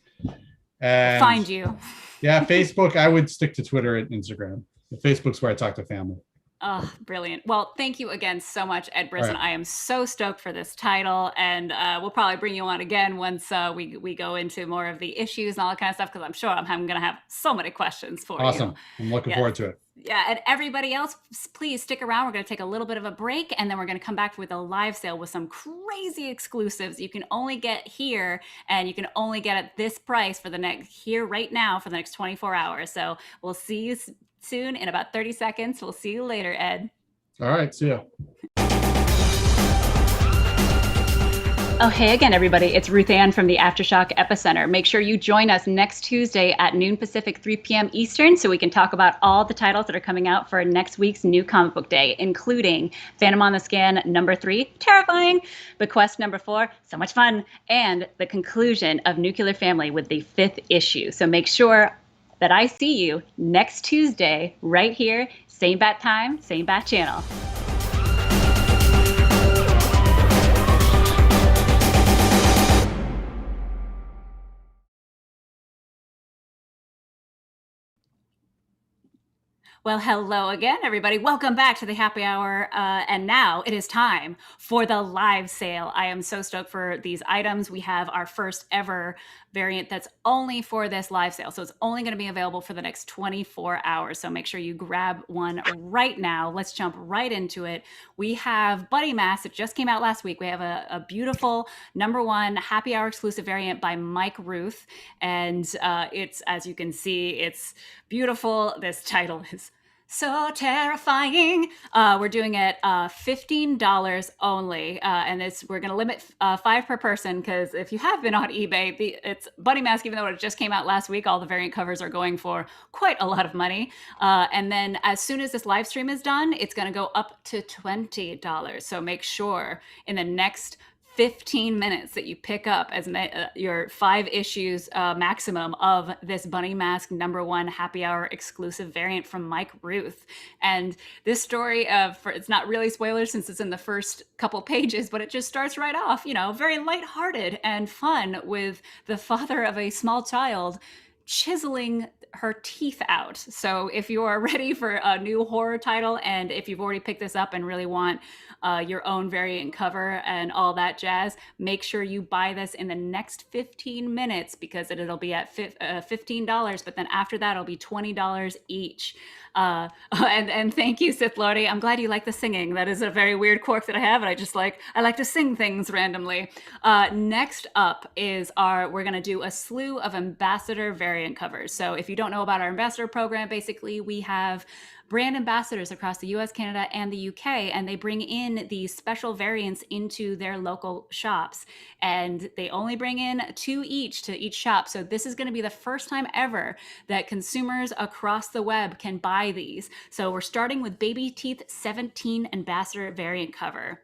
And find you. Yeah, Facebook, I would stick to Twitter and Instagram. Facebook's where I talk to family. Oh, brilliant. Well, thank you again so much, Ed Brisson. Right. I am so stoked for this title. And we'll probably bring you on again once we go into more of the issues and all that kind of stuff, because I'm sure I'm going to have so many questions for you. Awesome. I'm looking Yes. forward to it. Yeah, and everybody else, please stick around. We're going to take a little bit of a break, and then we're going to come back with a live sale with some crazy exclusives you can only get here, and you can only get at this price for the next here right now for the next 24 hours. So we'll see you soon in about 30 seconds. We'll see you later, Ed. All right. See ya. Oh, hey again, everybody. It's RuthAnn from the Aftershock Epicenter. Make sure you join us next Tuesday at noon Pacific, 3 p.m. Eastern, so we can talk about all the titles that are coming out for next week's new comic book day, including Phantom on the Scan #3, terrifying, Bequest #4, so much fun, and the conclusion of Nuclear Family with the 5th issue. So make sure that I see you next Tuesday right here, same bat time, same bat channel. Well, hello again, everybody. Welcome back to the happy hour. And now it is time for the live sale. I am so stoked for these items. We have our first ever variant that's only for this live sale. So it's only going to be available for the next 24 hours. So make sure you grab one right now. Let's jump right into it. We have Buddy Mask. It just came out last week. We have a beautiful #1 happy hour exclusive variant by Mike Rooth. And it's, as you can see, it's beautiful. This title is so terrifying. We're doing it $15 only, and we're going to limit 5 per person, because if you have been on eBay, it's Buddy Mask, even though it just came out last week, all the variant covers are going for quite a lot of money. And then as soon as this live stream is done, it's going to go up to $20. So make sure in the next 15 minutes that you pick up as your 5 issues maximum of this Bunny Mask #1 happy hour exclusive variant from Mike Rooth. And this story, it's not really spoilers since it's in the first couple pages, but it just starts right off, very lighthearted and fun with the father of a small child chiseling her teeth out. So if you are ready for a new horror title, and if you've already picked this up and really want your own variant cover and all that jazz, make sure you buy this in the next 15 minutes, because it'll be at $15, but then after that it'll be $20 each. And thank you, Sith Lordy. I'm glad you like the singing. That is a very weird quirk that I have, and I like to sing things randomly. Next up is we're going to do a slew of ambassador variant covers. So if you don't know about our ambassador program, basically we have brand ambassadors across the US, Canada, and the UK, and they bring in these special variants into their local shops. And they only bring in 2 each to each shop. So this is going to be the first time ever that consumers across the web can buy these. So we're starting with Baby Teeth 17 ambassador variant cover.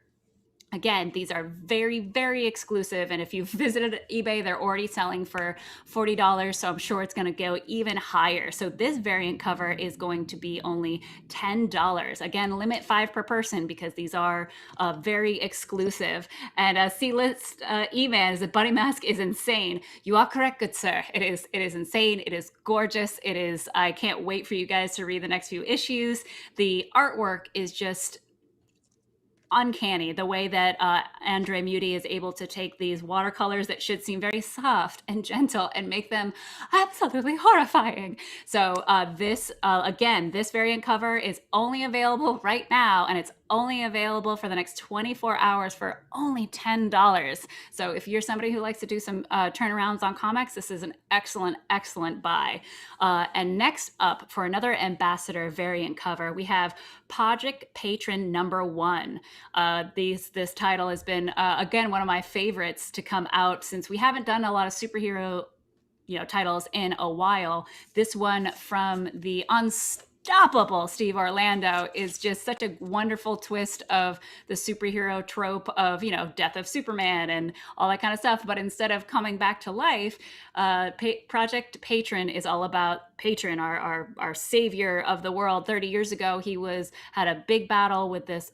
Again, these are very, very exclusive. And if you've visited eBay, they're already selling for $40. So I'm sure it's going to go even higher. So this variant cover is going to be only $10. Again, limit 5 per person, because these are very exclusive. And C-list E-Man, the Bunny Mask is insane. You are correct, good sir. It is insane. It is gorgeous. I can't wait for you guys to read the next few issues. The artwork is just uncanny, the way that Andre Muti is able to take these watercolors that should seem very soft and gentle and make them absolutely horrifying. So this variant cover is only available right now, and it's only available for the next 24 hours for only $10. So if you're somebody who likes to do some turnarounds on comics, this is an excellent, excellent buy. And next up, for another ambassador variant cover, we have Project Patron #1. This title has been, again, one of my favorites to come out, since we haven't done a lot of superhero titles in a while. This one from the unstoppable Steve Orlando is just such a wonderful twist of the superhero trope of, death of Superman and all that kind of stuff. But instead of coming back to life, Project Patron is all about Patron, our savior of the world. 30 years ago, he had a big battle with this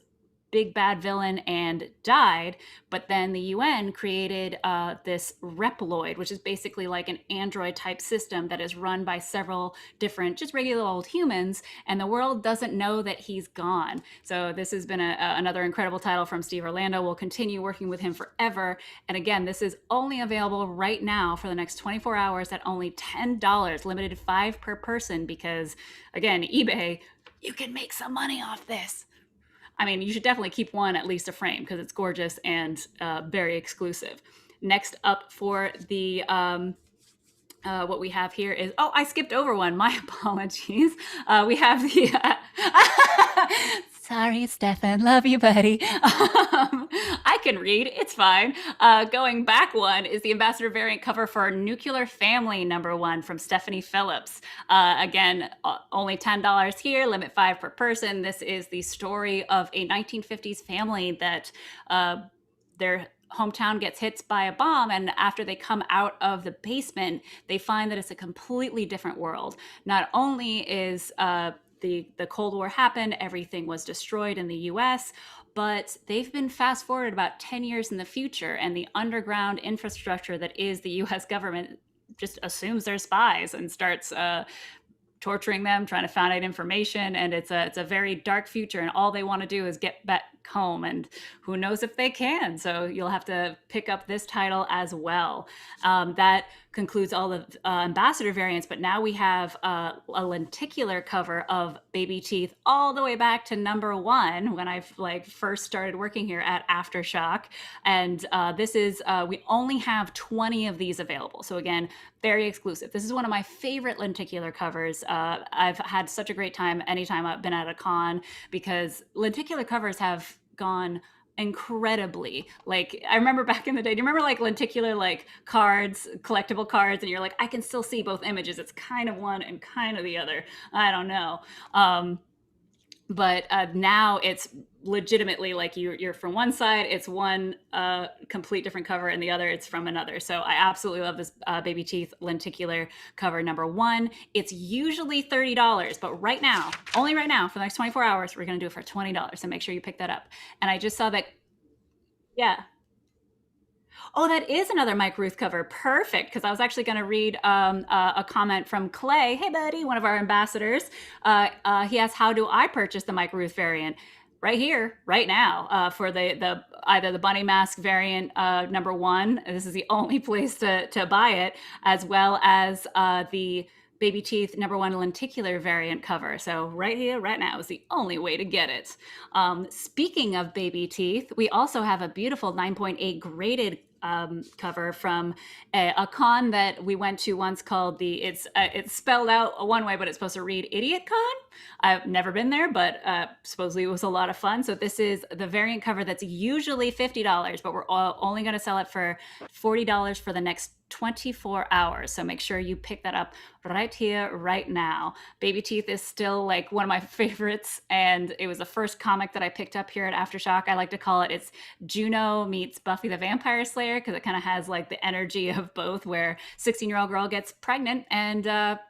big bad villain and died. But then the UN created this Reploid, which is basically like an android type system that is run by several different, just regular old humans, and the world doesn't know that he's gone. So this has been another incredible title from Steve Orlando. We'll continue working with him forever. And again, this is only available right now for the next 24 hours at only $10, limited 5 per person, because again, eBay, you can make some money off this. I mean, you should definitely keep one at least a frame because it's gorgeous and very exclusive. Next up for the what we have here is, oh, I skipped over one. My apologies. We have the sorry, Stefan, love you, buddy. I can read, it's fine. Going back one is the Ambassador variant cover for Nuclear Family #1 from Stephanie Phillips. Again, only $10 here, limit 5 per person. This is the story of a 1950s family that their hometown gets hit by a bomb, and after they come out of the basement, they find that it's a completely different world. Not only is the Cold War happened, everything was destroyed in the US, but they've been fast forwarded about 10 years in the future, and the underground infrastructure that is the US government just assumes they're spies and starts torturing them, trying to find out information, and it's a very dark future, and all they want to do is get back home, and who knows if they can. So you'll have to pick up this title as well. That concludes all the Ambassador variants, but now we have a lenticular cover of Baby Teeth all the way back to #1 when I first started working here at Aftershock. And this is, we only have 20 of these available. So again, very exclusive. This is one of my favorite lenticular covers. I've had such a great time anytime I've been at a con, because lenticular covers have gone incredibly. Like, I remember back in the day, do you remember like lenticular like cards, collectible cards, and you're like, I can still see both images. It's kind of one and kind of the other. I don't know. But now it's legitimately like you're from one side, it's one complete different cover, and the other it's from another. So I absolutely love this Baby Teeth lenticular cover #1. It's usually $30, but right now, only right now, for the next 24 hours, we're going to do it for $20. So make sure you pick that up. And I just saw that, yeah. Oh, that is another Mike Rooth cover. Perfect, because I was actually going to read a comment from Clay. Hey, buddy, one of our ambassadors. He asked, how do I purchase the Mike Rooth variant? Right here, right now, for the either the Bunny Mask variant #1. This is the only place to buy it, as well as the Baby Teeth #1 lenticular variant cover. So right here, right now is the only way to get it. Speaking of Baby Teeth, we also have a beautiful 9.8 graded cover from a con that we went to once called it's spelled out one way, but it's supposed to read Idiot Con. I've never been there, but supposedly it was a lot of fun. So this is the variant cover that's usually $50, but we're only going to sell it for $40 for the next 24 hours. So make sure you pick that up right here, right now. Baby Teeth is still like one of my favorites, and it was the first comic that I picked up here at Aftershock. I like to call it's Juno meets Buffy the Vampire Slayer, because it kind of has like the energy of both, where 16-year-old girl gets pregnant and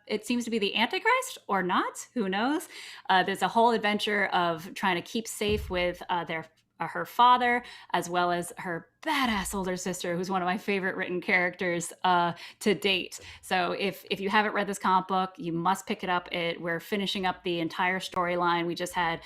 it seems to be the Antichrist or not, who knows. There's a whole adventure of trying to keep safe with her father, as well as her badass older sister, who's one of my favorite written characters to date. So if you haven't read this comic book, you must pick it up. We're finishing up the entire storyline. We just had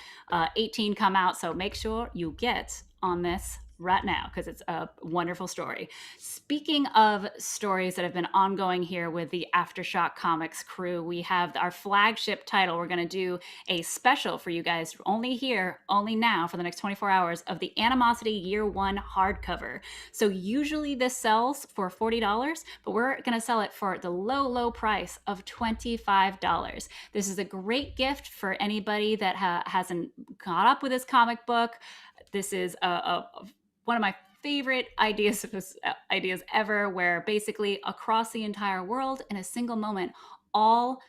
18 come out, so make sure you get on this right now, because it's a wonderful story. Speaking of stories that have been ongoing here with the Aftershock Comics crew, we have our flagship title. We're going to do a special for you guys, only here, only now, for the next 24 hours, of the Animosity Year 1 hardcover. So usually this sells for $40, but we're going to sell it for the low price of $25. This is a great gift for anybody that hasn't caught up with this comic book. This is one of my favorite ideas ever, where basically across the entire world in a single moment, all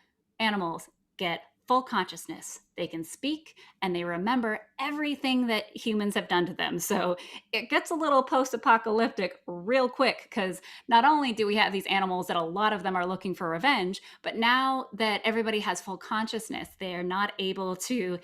animals get full consciousness. They can speak and they remember everything that humans have done to them. So it gets a little post-apocalyptic real quick, because not only do we have these animals that a lot of them are looking for revenge, but now that everybody has full consciousness, they are not able to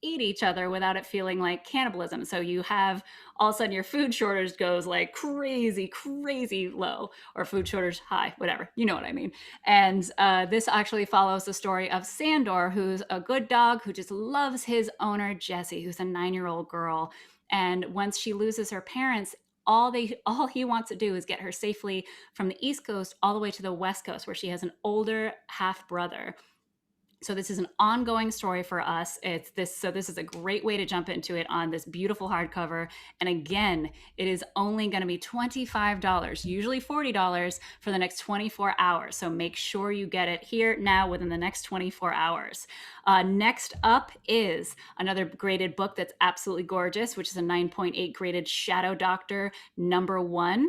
eat each other without it feeling like cannibalism. So you have all of a sudden your food shortage goes like crazy, crazy low, or food shortage high, whatever. You know what I mean. And this actually follows the story of Sandor, who's a good dog who just loves his owner, Jessie, who's a 9-year-old girl. And once she loses her parents, all he wants to do is get her safely from the East Coast all the way to the West Coast, where she has an older half brother. So this is an ongoing story for us. So this is a great way to jump into it on this beautiful hardcover. And again, it is only going to be $25, usually $40 for the next 24 hours. So make sure you get it here now within the next 24 hours. Next up is another graded book that's absolutely gorgeous, which is a 9.8 graded Shadow Doctor #1.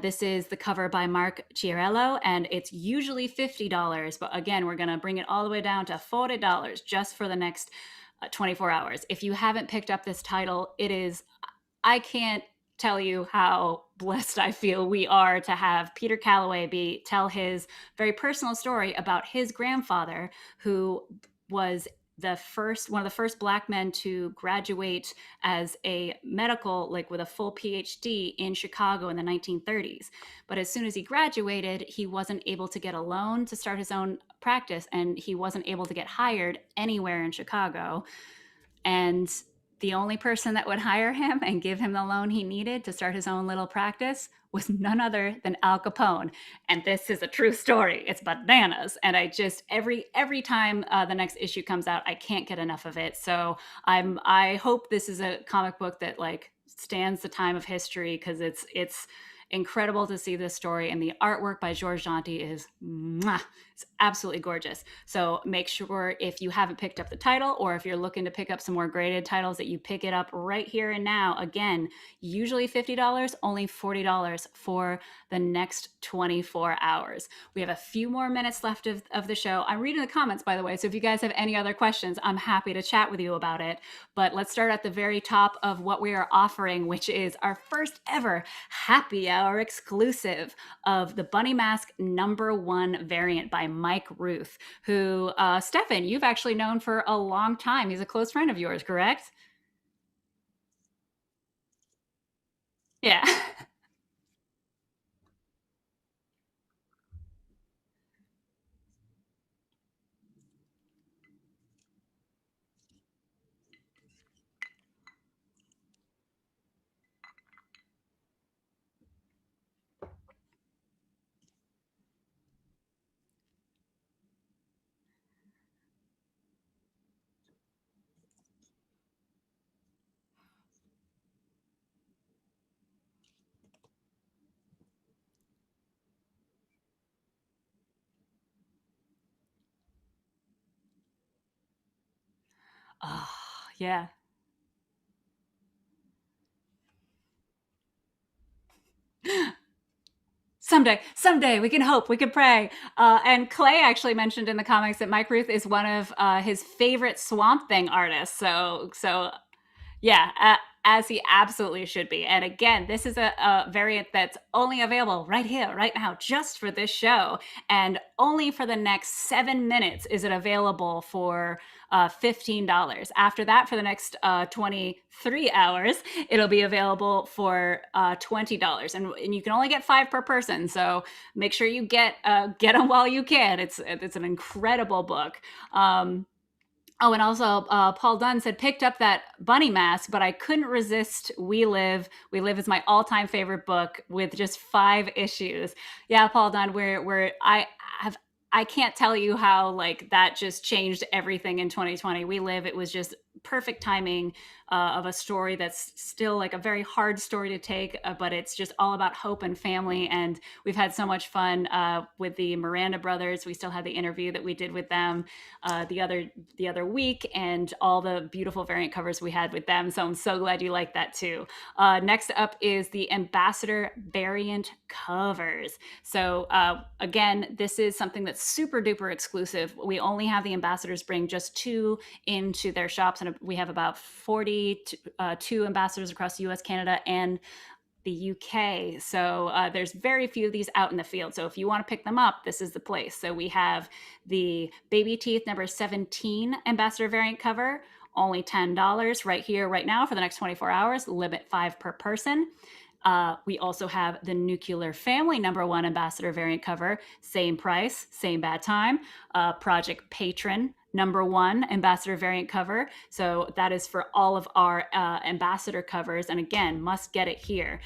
This is the cover by Mark Chiarello, and it's usually $50. But again, we're going to bring it all the way down to $40 just for the next 24 hours. If you haven't picked up this title, I can't tell you how blessed I feel we are to have Peter Calloway tell his very personal story about his grandfather, who was one of the first Black men to graduate as a medical, like with a full PhD in Chicago in the 1930s. But as soon as he graduated, he wasn't able to get a loan to start his own practice, and he wasn't able to get hired anywhere in Chicago. And the only person that would hire him and give him the loan he needed to start his own little practice was none other than Al Capone. And this is a true story. It's bananas. And I just, every time the next issue comes out, I can't get enough of it. So I hope this is a comic book that like stands the time of history, because it's incredible to see this story, and the artwork by Georges Jeanty is it's absolutely gorgeous. So make sure, if you haven't picked up the title, or if you're looking to pick up some more graded titles, that you pick it up right here and now. Again, usually $50, only $40 for the next 24 hours. We have a few more minutes left of the show. I'm reading the comments, by the way, so if you guys have any other questions, I'm happy to chat with you about it. But let's start at the very top of what we are offering, which is our first ever happy hour exclusive of the Bunny Mask #1 variant by Mike Rooth, who, Stefan, you've actually known for a long time. He's a close friend of yours, correct? Yeah. Oh, yeah. Someday we can hope, we can pray. And Clay actually mentioned in the comics that Mike Rooth is one of his favorite Swamp Thing artists. So yeah, as he absolutely should be. And again, this is a variant that's only available right here, right now, just for this show. And only for the next 7 minutes is it available for $15. After that, for the next 23 hours, it'll be available for $20. And you can only get 5 per person. So make sure you get them while you can. It's an incredible book. Oh, and also Paul Dunn said, picked up that Bunny Mask, but I couldn't resist We Live. We Live is my all-time favorite book with just 5 issues. Yeah, Paul Dunn, I can't tell you how like that just changed everything in 2020. We Live, it was just perfect timing of a story that's still like a very hard story to take, but it's just all about hope and family. And we've had so much fun with the Miranda brothers. We still had the interview that we did with them the other week, and all the beautiful variant covers we had with them. So I'm so glad you like that too. Next up is the Ambassador variant covers. So again, this is something that's super duper exclusive. We only have the Ambassadors bring just 2 into their shops, and we have about 42 ambassadors across the US, Canada, and the UK. So there's very few of these out in the field. So if you want to pick them up, this is the place. So we have the Baby Teeth #17 Ambassador variant cover, only $10 right here, right now for the next 24 hours, limit 5 per person. We also have the Nuclear Family #1 Ambassador variant cover, same price, same bad time. Project Patron #1 Ambassador variant cover. So that is for all of our ambassador covers. And again, must get it here.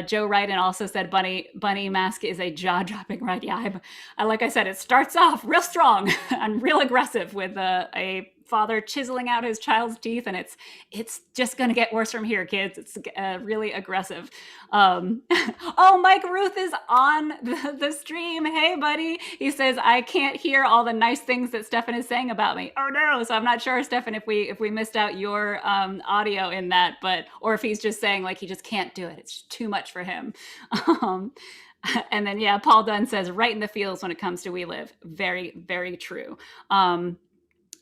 Joe Ryden also said Bunny Mask is a jaw-dropping ride. Yeah, like I said, it starts off real strong and real aggressive with a father chiseling out his child's teeth, and it's just gonna get worse from here, kids. It's really aggressive. Oh, Mike Rooth is on the stream. Hey, buddy. He says, I can't hear all the nice things that Stefan is saying about me. Oh no. So I'm not sure, Stefan, if we missed out your audio in that, or if he's just saying like he just can't do it. It's too much for him. And then, yeah, Paul Dunn says, right in the feels when it comes to We Live. Very, very true.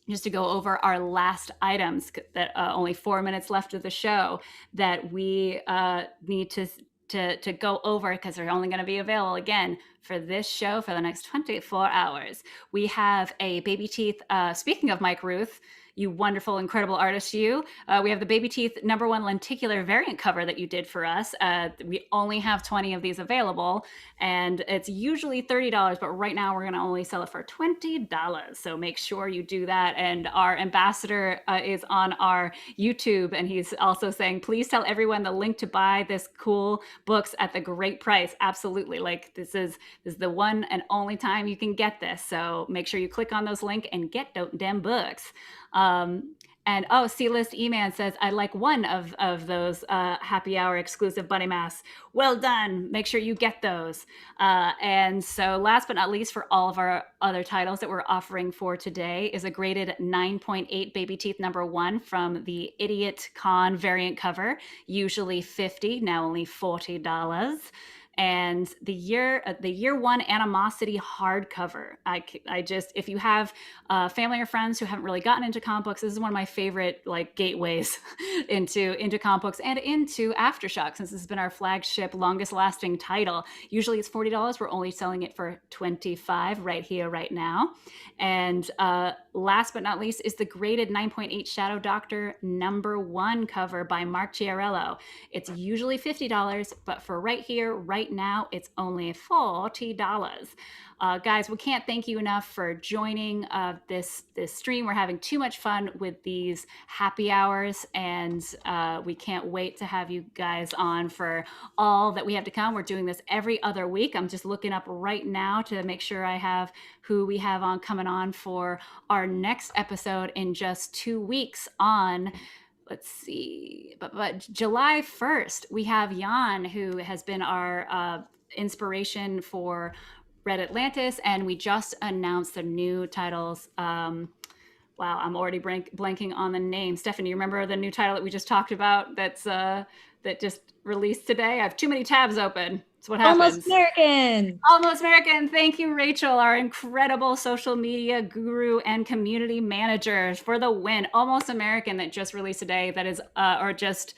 Just to go over our last items, that only 4 minutes left of the show that we need to go over, because they're only going to be available again for this show for the next 24 hours. We have a Baby Teeth, speaking of Mike Rooth, you wonderful, incredible artist, you. We have the Baby Teeth #1 lenticular variant cover that you did for us. We only have 20 of these available, and it's usually $30, but right now we're going to only sell it for $20. So make sure you do that. And our ambassador is on our YouTube, and he's also saying, please tell everyone the link to buy this cool books at the great price. Absolutely. Like this is the one and only time you can get this. So make sure you click on those links and get them books. And C-List E-Man says, I like one of those happy hour exclusive bunny masks. Well done. Make sure you get those. And so last but not least, for all of our other titles that we're offering for today is a graded 9.8 Baby Teeth #1 from the Idiot Con variant cover, usually $50, now only $40. And the year one Animosity hardcover. I just, if you have family or friends who haven't really gotten into comic books, this is one of my favorite like gateways into comic books and into Aftershock, since this has been our flagship, longest lasting title. Usually it's $40. We're only selling it for $25 right here, right now. And last but not least is the graded 9.8 Shadow Doctor #1 cover by Mark Chiarello. It's usually $50, but for right here, right now, it's only $40. Guys, we can't thank you enough for joining this stream. We're having too much fun with these happy hours, and we can't wait to have you guys on for all that we have to come. We're doing this every other week. I'm just looking up right now to make sure I have who we have on coming on for our next episode in just 2 weeks on, let's see, but July 1st, we have Jan, who has been our inspiration for Red Atlantis, and we just announced the new titles. Wow, I'm already blanking on the name. Stephanie, you remember the new title that we just talked about that just released today? I have too many tabs open. That's what happens. Almost American. Almost American. Thank you, Rachel, our incredible social media guru and community manager, for the win. Almost American, that just released today, that is, or just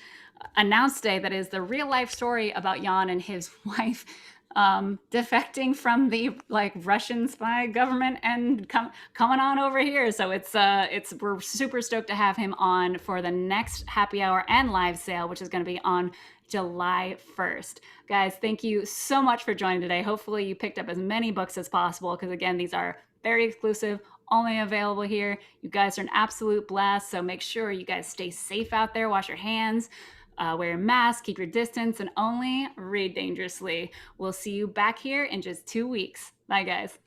announced today, that is the real life story about Jan and his wife defecting from the Russian spy government and coming on over here. So we're super stoked to have him on for the next happy hour and live sale, which is going to be on July 1st. Guys, thank you so much for joining today. Hopefully you picked up as many books as possible, because again, these are very exclusive, only available here. You guys are an absolute blast. So make sure you guys stay safe out there, wash your hands, wear your mask, keep your distance, and only read dangerously. We'll see you back here in just 2 weeks. Bye, guys.